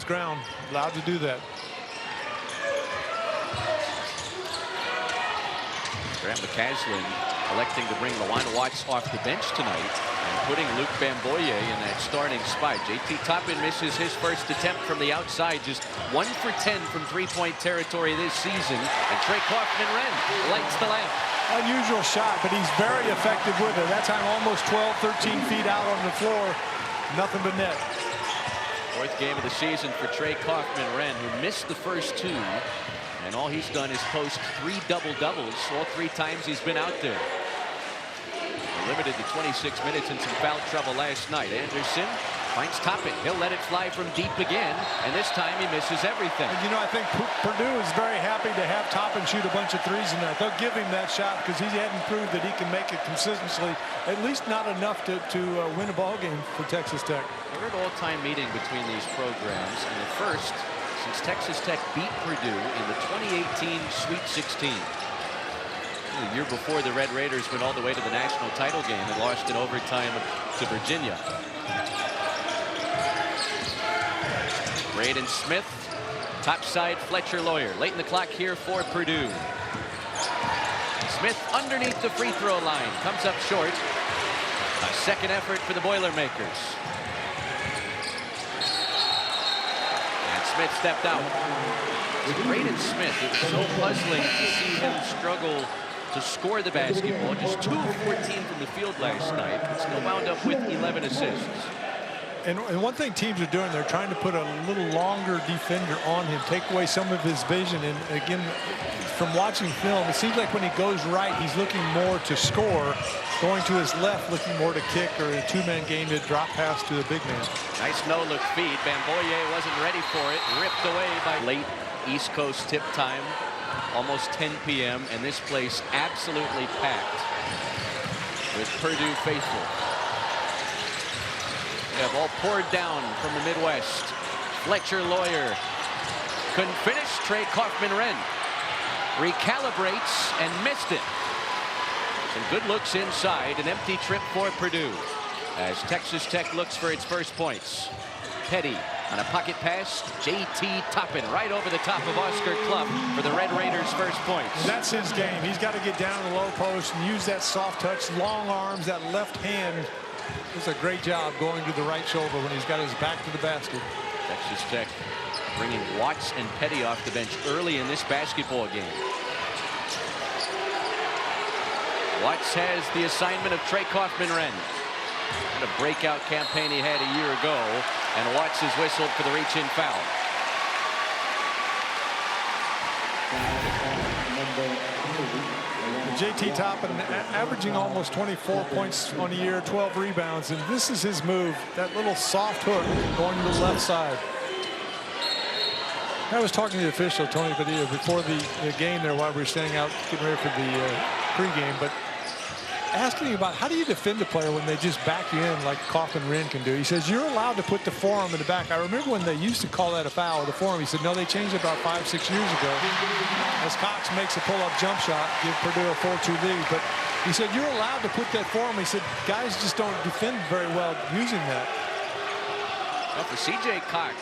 ground, allowed to do that. Graham McCaslin electing to bring Lawan Watts off the bench tonight and putting Luke Bamboye in that starting spot. JT Toppin misses his first attempt from the outside, just 1 for 10 from three-point territory this season, and Trey Kaufman-Renn lights the lamp. Unusual shot, but he's very effective with it. That time almost 12, 13 feet out on the floor. Nothing but net. Fourth game of the season for Trey Kaufman-Renn, who missed the first two, and all he's done is post 3 double-doubles all 3 times he's been out there. Limited to 26 minutes and some foul trouble last night. Anderson finds Toppin. He'll let it fly from deep again, and this time he misses everything. And, you know, I think Purdue is very happy to have Toppin shoot a bunch of threes in there. They'll give him that shot because he hadn't proved that he can make it consistently, at least not enough to win a ball game for Texas Tech. Third all-time meeting between these programs, and the first since Texas Tech beat Purdue in the 2018 Sweet 16. The year before, the Red Raiders went all the way to the national title game and lost in overtime to Virginia. Braden Smith, topside Fletcher Lawyer. Late in the clock here for Purdue. Smith underneath the free throw line, comes up short. A second effort for the Boilermakers. And Smith stepped out. Braden Smith, it was so puzzling to see him struggle to score the basketball. Just 2 of 14 from the field last night. Still wound up with 11 assists. And one thing teams are doing, they're trying to put a little longer defender on him, take away some of his vision. And again, from watching film, it seems like when he goes right, he's looking more to score. Going to his left, looking more to kick, or a 2-man game to drop pass to the big man. Nice no-look feed. Bamboye wasn't ready for it. Ripped away by late East Coast tip time. Almost 10 p.m. and this place absolutely packed with Purdue faithful. They have all poured down from the Midwest. Fletcher Lawyer couldn't finish. Trey Kaufman-Renn recalibrates and missed it. Some good looks inside. An empty trip for Purdue as Texas Tech looks for its first points. Petty on a pocket pass. JT Toppin right over the top of Oscar Clough for the Red Raiders' first points. That's his game. He's got to get down to the low post and use that soft touch, long arms, that left hand. Does a great job going to the right shoulder when he's got his back to the basket. Texas Tech bringing Watts and Petty off the bench early in this basketball game. Watts has the assignment of Trey Kaufman-Renn. What a breakout campaign he had a year ago, and Watts is whistled for the reach-in foul. JT Toppin averaging almost 24 points on the year, 12 rebounds, and this is his move, that little soft hook going to the left side. I was talking to the official, Tony Padilla, before the game there while we were standing out getting ready for the pregame, but asking him about how do you defend a player when they just back you in like Kaufman-Renn can do. He says you're allowed to put the forearm in the back. I remember when they used to call that a foul, the forearm. He said no, they changed it about 5-6 years ago. As Cox makes a pull-up jump shot, give Purdue a 4-2 lead. But he said you're allowed to put that forearm. He said guys just don't defend very well using that. Well, for C.J. Cox,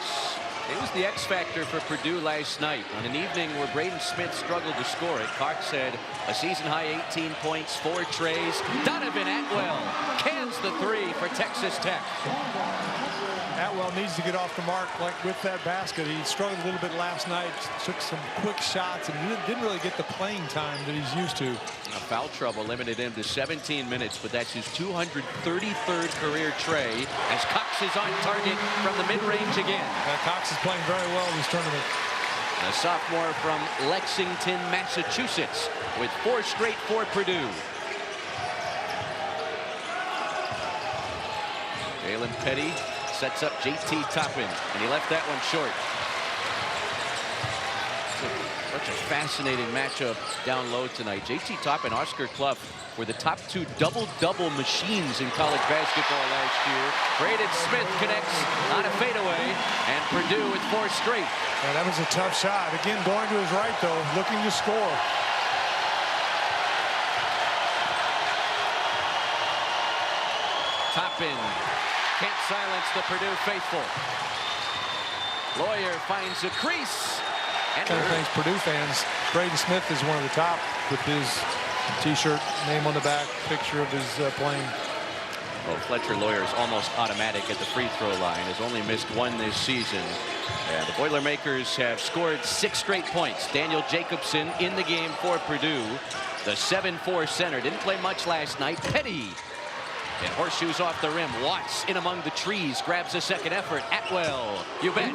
it was the X factor for Purdue last night. On an evening where Braden Smith struggled to score it, Cox had a season-high 18 points, 4 trays. Donovan Atwell cans the 3 for Texas Tech. Atwell needs to get off the mark like with that basket. He struggled a little bit last night, took some quick shots, and didn't really get the playing time that he's used to. Foul trouble limited him to 17 minutes, but that's his 233rd career tray as Cox is on target from the mid-range again. Cox is playing very well in this tournament. A sophomore from Lexington, Massachusetts, with 4 straight for Purdue. Jalen Petty sets up JT Toppin, and he left that one short. Such a fascinating matchup down low tonight. JT Toppin, Oscar Clough were the top 2 double-double machines in college basketball last year. Braden Smith connects on a fadeaway, and Purdue with 4 straight. Yeah, that was a tough shot. Again, going to his right, though, looking to score. Toppin can't silence the Purdue faithful. Lawyer finds a crease. And Kind of things Purdue fans. Braden Smith is one of the top with his T-shirt, name on the back, picture of his plane. well, Fletcher Lawyer is almost automatic at the free throw line. Has only missed one this season. And the Boilermakers have scored 6 straight points. Daniel Jacobson in the game for Purdue. The 7'4" center didn't play much last night. Petty. And horseshoes off the rim. Watts in among the trees. Grabs a second effort. Atwell. You bet.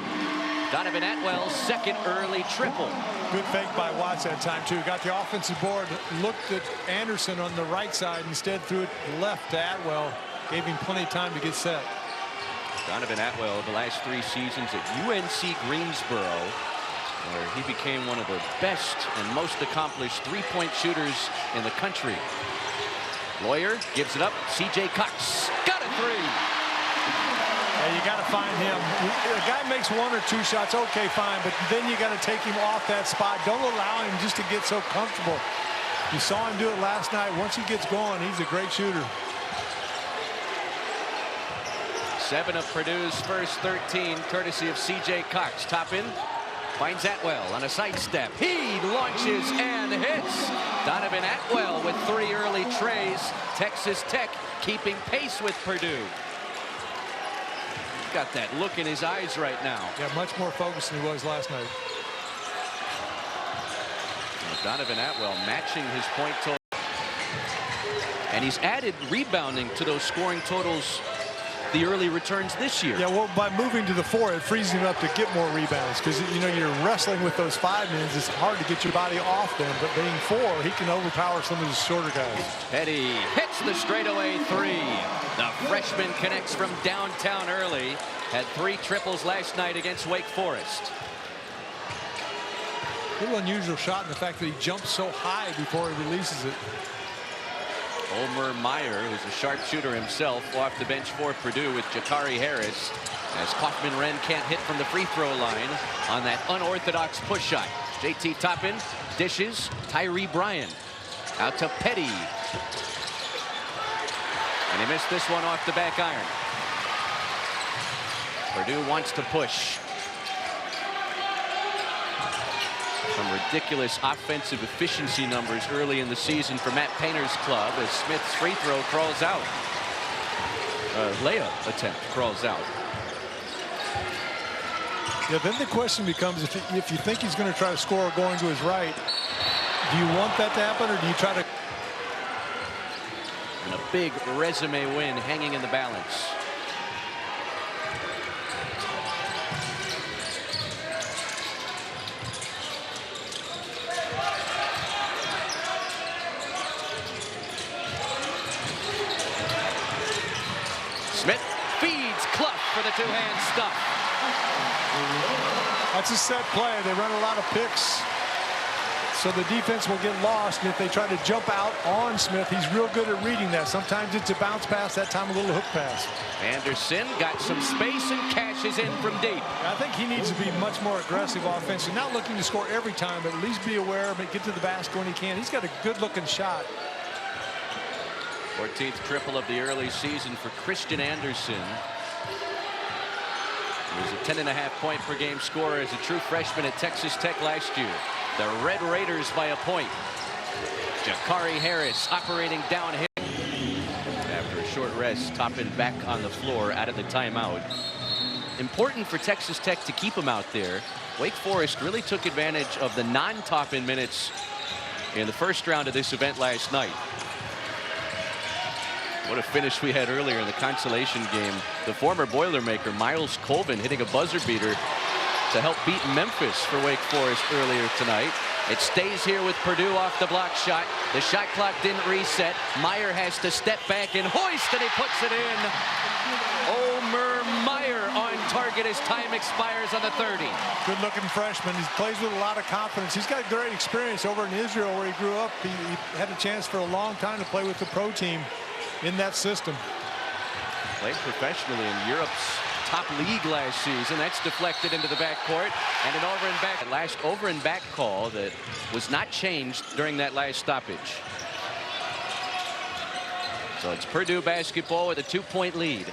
Donovan Atwell's second early triple. Good fake by Watts that time, too. Got the offensive board. Looked at Anderson on the right side. Instead threw it left to Atwell. Gave him plenty of time to get set. Donovan Atwell, the last 3 seasons at UNC Greensboro, where he became one of the best and most accomplished three-point shooters in the country. Lawyer gives it up. C.J. Cox got a 3. Yeah, you got to find him. A guy makes 1 or 2 shots, okay, fine, but then you got to take him off that spot. Don't allow him just to get so comfortable. You saw him do it last night. Once he gets going, he's a great shooter. 7 of Purdue's first 13, courtesy of C.J. Cox. Top in, finds Atwell on a sidestep. He launches and hits. Donovan Atwell with 3 early trays. Texas Tech keeping pace with Purdue. Got that look in his eyes right now. Yeah, much more focused than he was last night. Donovan Atwell matching his point total. And he's added rebounding to those scoring totals, the early returns this year. Yeah, well, by moving to the 4, it frees him up to get more rebounds because, you know, you're wrestling with those 5 minutes. It's hard to get your body off them, but being 4, he can overpower some of the shorter guys. Petty hits the straightaway 3. The freshman connects from downtown early. Had 3 triples last night against Wake Forest. A little unusual shot in the fact that he jumps so high before he releases it. Omer Meyer, who's a sharpshooter himself, off the bench for Purdue with Jakari Harris, as Kaufman-Wren can't hit from the free throw line on that unorthodox push shot. JT Toppin dishes. Tyree Bryan out to Petty. And he missed this one off the back iron. Purdue wants to push. Some ridiculous offensive efficiency numbers early in the season for Matt Painter's club as Smith's free throw crawls out. Layup attempt crawls out. Yeah, then the question becomes, if you think he's going to try to score going to his right, do you want that to happen, or do you try to? And a big resume win hanging in the balance. Smith feeds Clough for the 2-hand stuff. That's a set play. They run a lot of picks, so the defense will get lost. And if they try to jump out on Smith, he's real good at reading that. Sometimes it's a bounce pass, that time a little hook pass. Anderson got some space and cashes in from deep. I think he needs to be much more aggressive offensively. Not looking to score every time, but at least be aware of it, get to the basket when he can. He's got a good-looking shot. 14th triple of the early season for Christian Anderson. He was a 10.5-point per game scorer as a true freshman at Texas Tech last year. The Red Raiders by a point. Jakari Harris operating downhill. After a short rest, Toppin back on the floor out of the timeout. Important for Texas Tech to keep him out there. Wake Forest really took advantage of the non-Toppin minutes in the first round of this event last night. What a finish we had earlier in the consolation game. The former Boilermaker Miles Colvin hitting a buzzer beater to help beat Memphis for Wake Forest earlier tonight. It stays here with Purdue off the block shot. The shot clock didn't reset. Meyer has to step back and hoist, and he puts it in. Omer Meyer on target as time expires on the 30. Good-looking freshman. He plays with a lot of confidence. He's got great experience over in Israel where he grew up. He had a chance for a long time to play with the pro team in that system. Played professionally in Europe's top league last season. That's deflected into the backcourt, and an over and back. Last over and back call that was not changed during that last stoppage. So it's Purdue basketball with a 2-point lead.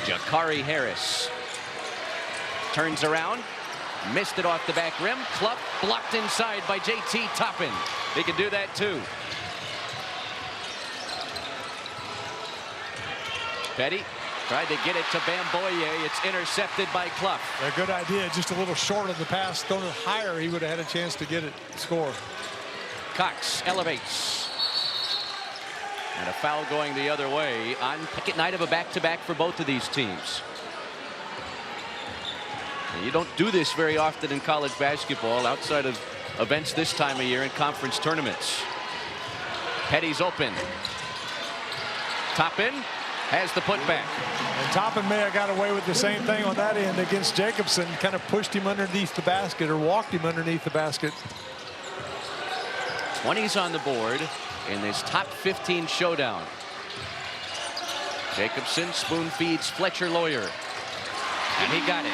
Jakari Harris turns around, missed it off the back rim. Clough blocked inside by J.T. Toppin. He can do that too. Petty tried to get it to Bamboye. It's intercepted by Clough. A good idea. Just a little short of the pass. Thrown it higher, he would have had a chance to get it, score. Cox elevates. And a foul going the other way on second night of a back-to-back for both of these teams. And you don't do this very often in college basketball outside of events this time of year in conference tournaments. Petty's open. Toppin has the putback. And Toppin may have got away with the same thing on that end against Jacobson. Kind of pushed him underneath the basket or walked him underneath the basket. 20's on the board in this top 15 showdown. Jacobson spoon feeds Fletcher Lawyer. And he got it.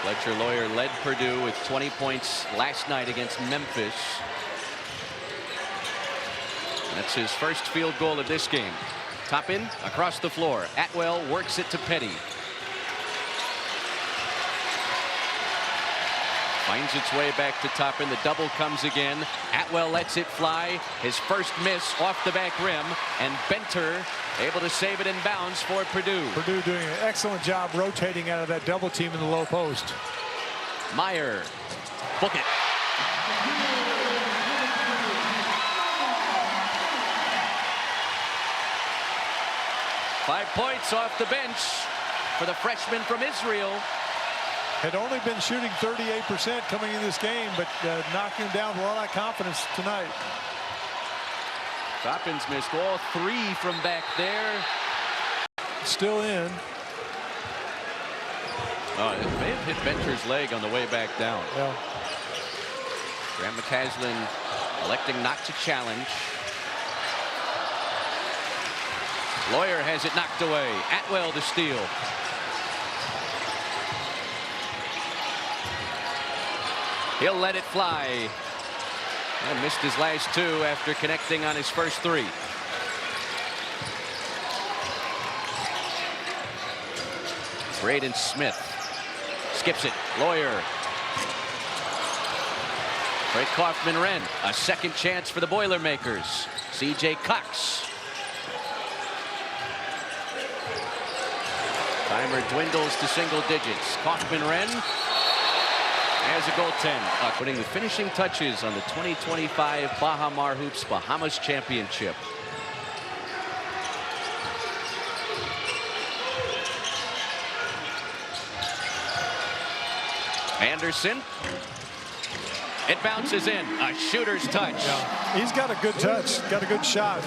Fletcher Lawyer led Purdue with 20 points last night against Memphis. That's his first field goal of this game. Toppin across the floor. Atwell works it to Petty. Finds its way back to Toppin. The double comes again. Atwell lets it fly. His first miss off the back rim. And Benter able to save it in bounds for Purdue. Purdue doing an excellent job rotating out of that double team in the low post. Meyer. Book it. Five points off the bench for the freshman from Israel. Had only been shooting 38% coming in this game, but knocking him down with a lot of confidence tonight. Toppin's missed all three from back there. Still in. Oh, it may have hit Benter's leg on the way back down. Yeah. Graham McCaslin electing not to challenge. Lawyer has it knocked away. Atwell to steal. He'll let it fly. And missed his last two after connecting on his first three. Braden Smith skips it. Lawyer. Fred Kaufman-Renn. A second chance for the Boilermakers. C.J. Cox. Timer dwindles to single digits. Kaufman-Renn has a goaltend. Putting the finishing touches on the 2025 Baha Mar Hoops Bahamas Championship. Anderson. It bounces in. A shooter's touch. Yeah. He's got a good touch. Got a good shot.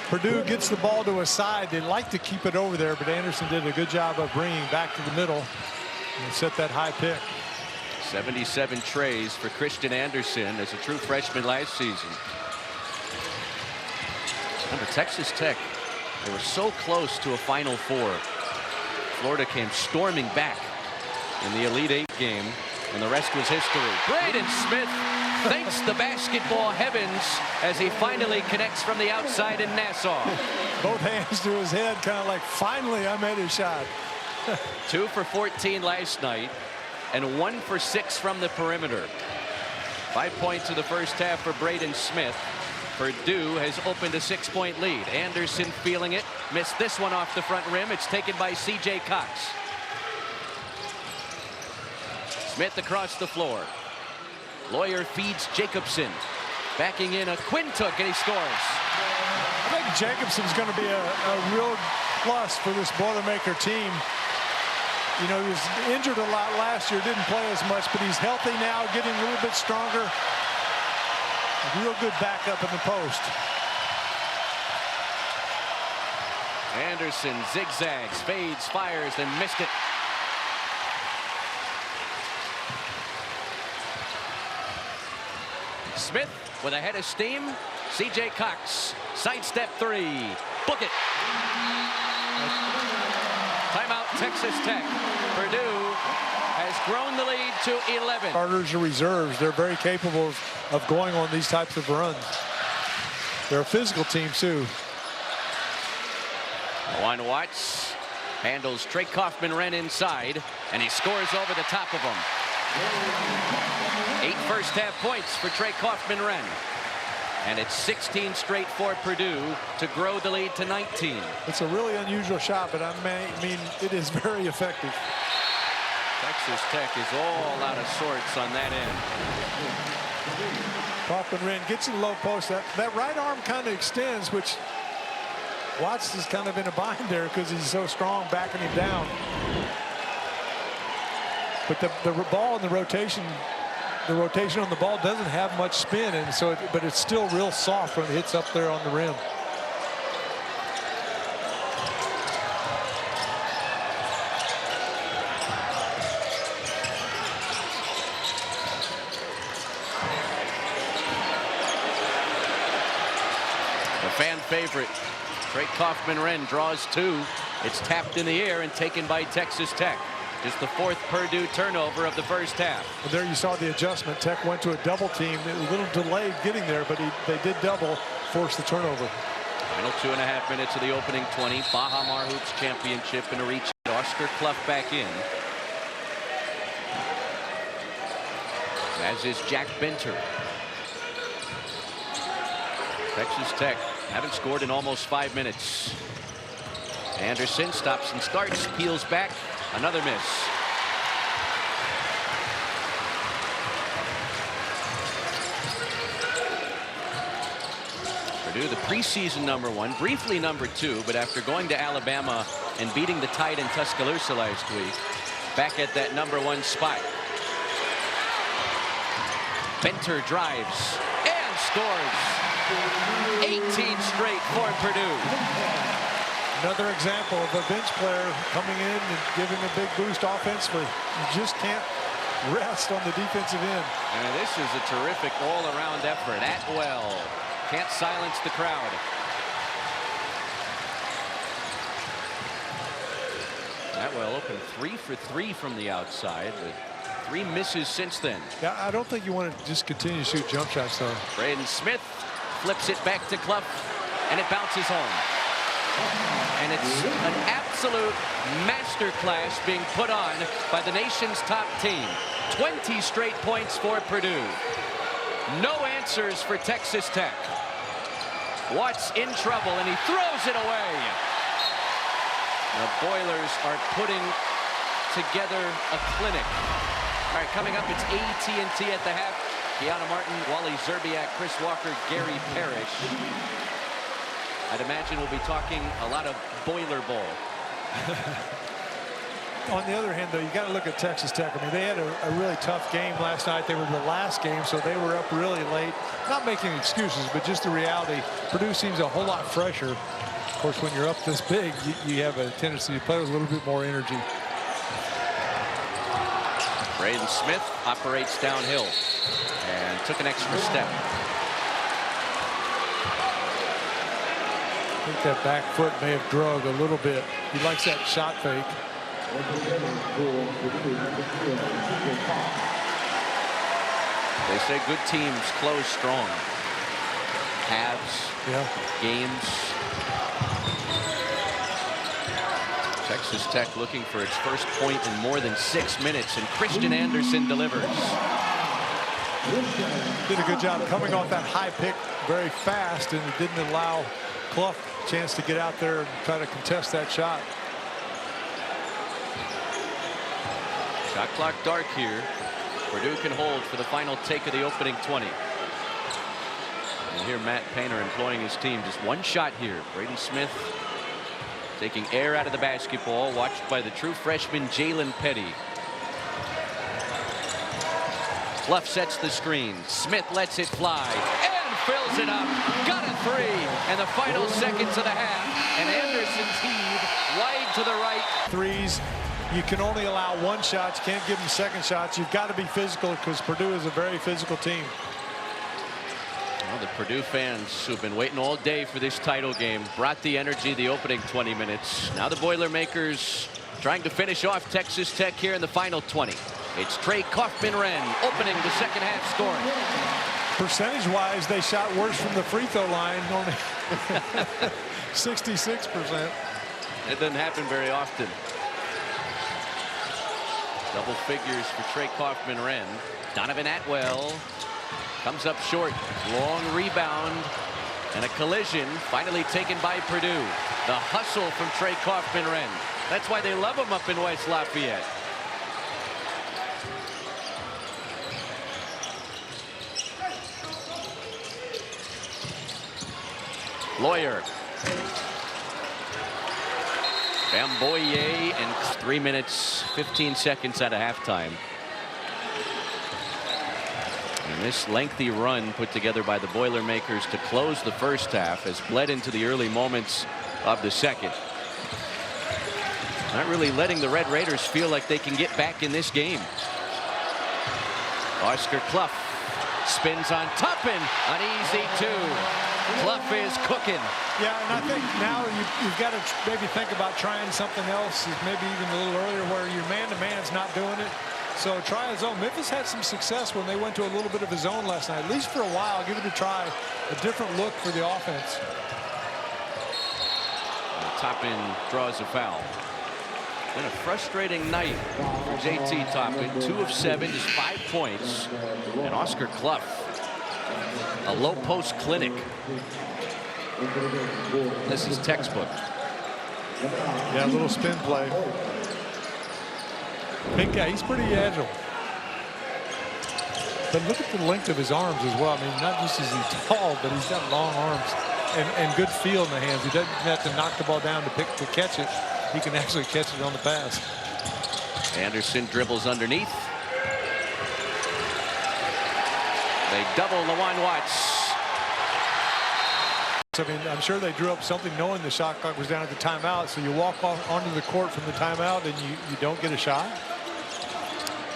Purdue gets the ball to a side. They like to keep it over there, but Anderson did a good job of bringing back to the middle and set that high pick. 77 trays for Christian Anderson as a true freshman last season. Under Texas Tech, they were so close to a Final Four. Florida came storming back in the Elite Eight game, and the rest was history. Braden Smith thanks the basketball heavens as he finally connects from the outside in Nassau. Both hands to his head, kind of like, finally I made a shot. 2 for 14 last night and 1 for 6 from the perimeter. 5 points in the first half for Braden Smith. Purdue has opened a 6-point lead. Anderson feeling it. Missed this one off the front rim. It's taken by C.J. Cox. Smith across the floor. Lawyer feeds Jacobson. Backing in a Quintook, and he scores. I think Jacobson's going to be a real plus for this Boilermaker team. You know, he was injured a lot last year, didn't play as much, but he's healthy now, getting a little bit stronger. A real good backup in the post. Anderson zigzags, fades, fires, and missed it. Smith with a head of steam. C.J. Cox, sidestep three. Book it. Timeout, Texas Tech. Purdue has grown the lead to 11. Starters or reserves, they're very capable of going on these types of runs. They're a physical team, too. Juan Watts handles Trey Kaufman-Renn inside, and he scores over the top of him. 8 first-half points for Trey Kaufman-Renn. And it's 16 straight for Purdue to grow the lead to 19. It's a really unusual shot, but I mean, it is very effective. Texas Tech is all out of sorts on that end. Kaufman-Renn gets in the low post. That right arm kind of extends, which Watts is kind of in a bind there because he's so strong, backing him down. But the ball and the rotation on the ball doesn't have much spin, and so but it's still real soft when it hits up there on the rim. The fan favorite, Trey Kaufman-Renn, draws 2. It's tapped in the air and taken by Texas Tech. Just the 4th Purdue turnover of the first half. Well, there you saw the adjustment. Tech went to a double team. It was a little delayed getting there, but they did double, force the turnover. Final 2.5 minutes of the opening 20. Baha Mar Hoops Championship in a reach. Oscar Clough back in. As is Jack Benter. Texas Tech haven't scored in almost 5 minutes. Anderson stops and starts, peels back. Another miss. Purdue, the preseason #1, briefly #2, but after going to Alabama and beating the Tide in Tuscaloosa last week, back at that #1 spot. Benter drives and scores. 18 straight for Purdue. Another example of a bench player coming in and giving a big boost offensively. You just can't rest on the defensive end. And this is a terrific all-around effort. Atwell can't silence the crowd. Atwell opened 3 for 3 from the outside, with 3 misses since then. Yeah, I don't think you want to just continue to shoot jump shots, though. Braden Smith flips it back to Clough, and it bounces home. And it's an absolute masterclass being put on by the nation's top team. 20 straight points for Purdue. No answers for Texas Tech. Watts in trouble, and he throws it away. The Boilers are putting together a clinic. All right, coming up, it's AT&T at the half. Kiana Martin, Wally Zerbiak, Chris Walker, Gary Parrish. I'd imagine we'll be talking a lot of Boiler Bowl. On the other hand, though, you got to look at Texas Tech. I mean, they had a really tough game last night. They were the last game, so they were up really late. Not making excuses, but just the reality. Purdue seems a whole lot fresher. Of course, when you're up this big, you have a tendency to play with a little bit more energy. Braden Smith operates downhill and took an extra step. I think that back foot may have drug a little bit. He likes that shot fake. They say good teams close strong. Halves, games. Texas Tech looking for its first point in more than 6 minutes, and Christian Anderson delivers. Did a good job coming off that high pick very fast, and it didn't allow Clough a chance to get out there and try to contest that shot. Shot clock dark here. Purdue can hold for the final take of the opening 20. And here Matt Painter employing his team. Just one shot here. Braden Smith taking air out of the basketball, watched by the true freshman Jalen Petty. Clough sets the screen. Smith lets it fly and fills it up. Got a 3 in the final seconds of the half. And Anderson's heave wide to the right. Threes. You can only allow one shot. You can't give them second shots. You've got to be physical because Purdue is a very physical team. Well, the Purdue fans who've been waiting all day for this title game brought the energy the opening 20 minutes. Now the Boilermakers trying to finish off Texas Tech here in the final 20. It's Trey Kaufman-Renn opening the second half scoring. Percentage-wise, they shot worse from the free throw line, only 66%. It doesn't happen very often. Double figures for Trey Kaufman-Renn. Donovan Atwell comes up short. Long rebound and a collision finally taken by Purdue. The hustle from Trey Kaufman-Renn. That's why they love him up in West Lafayette. Lawyer. Bamboye, and 3 minutes 15 seconds at a halftime. And this lengthy run put together by the Boilermakers to close the first half has bled into the early moments of the second. Not really letting the Red Raiders feel like they can get back in this game. Oscar Clough spins on Toppin, an easy two. Clough is cooking. Yeah, and I think now you've got to maybe think about trying something else, maybe even a little earlier, where your man-to-man's not doing it. So try a zone. Memphis had some success when they went to a little bit of a zone last night. At least for a while, give it a try. A different look for the offense. Toppin draws a foul. Been a frustrating night for JT Toppin. 2 of 7, just 5 points. And Oscar Clough, a low post clinic. This is textbook. Yeah, a little spin play. Big guy, he's pretty agile. But look at the length of his arms as well. I mean, not just is he tall, but he's got long arms and good feel in the hands. He doesn't have to knock the ball down to catch it. He can actually catch it on the pass. Anderson dribbles underneath. They double Lawan Watts. I mean, I'm sure they drew up something knowing the shot clock was down at the timeout. So you walk off onto the court from the timeout and you don't get a shot.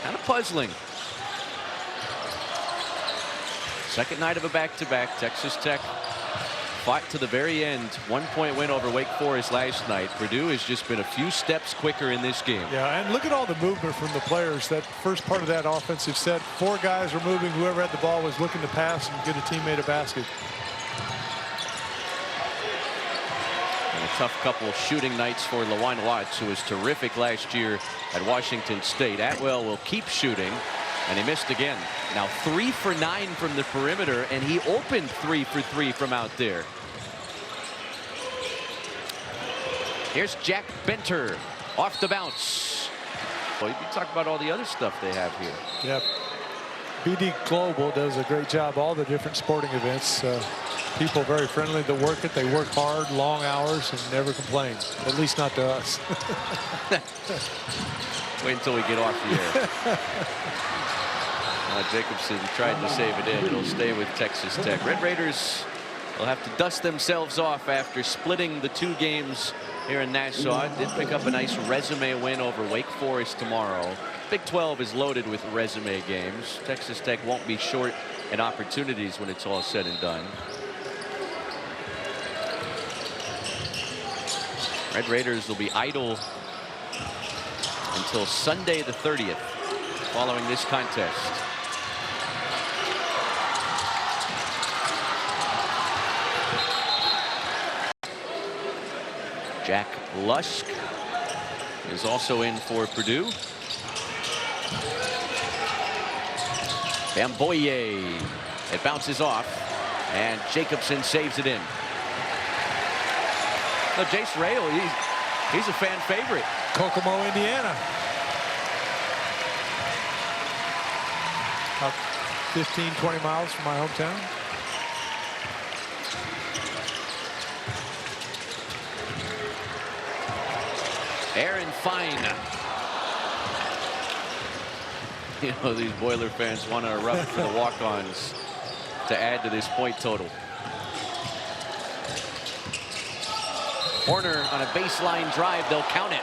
Kind of puzzling. Second night of a back-to-back. Texas Tech fought to the very end. 1-point win over Wake Forest last night. Purdue has just been a few steps quicker in this game. Yeah, and look at all the movement from the players. That first part of that offensive set, 4 guys were moving. Whoever had the ball was looking to pass and get a teammate a basket. And a tough couple shooting nights for Lawan Watts, who was terrific last year at Washington State. Atwell will keep shooting, and he missed again. Now 3 for 9 from the perimeter, and he opened 3 for 3 from out there. Here's Jack Benter off the bounce. Well, you can talk about all the other stuff they have here. Yep. BD Global does a great job, all the different sporting events. People very friendly that work it. They work hard, long hours, and never complain. At least not to us. Wait until we get off the air. Jacobson tried to save it in. It'll stay with Texas Tech. Red Raiders will have to dust themselves off after splitting the 2 games here in Nassau. Did pick up a nice resume win over Wake Forest tomorrow. Big 12 is loaded with resume games. Texas Tech won't be short in opportunities when it's all said and done. Red Raiders will be idle until Sunday the 30th following this contest. Jack Lusk is also in for Purdue. Bamboye. It bounces off, and Jacobson saves it in. So Jace Rayle, he's a fan favorite. Kokomo, Indiana. About 15, 20 miles from my hometown. Aaron Fine. You know, these Boiler fans want to erupt for the walk-ons to add to this point total. Horner on a baseline drive. They'll count it.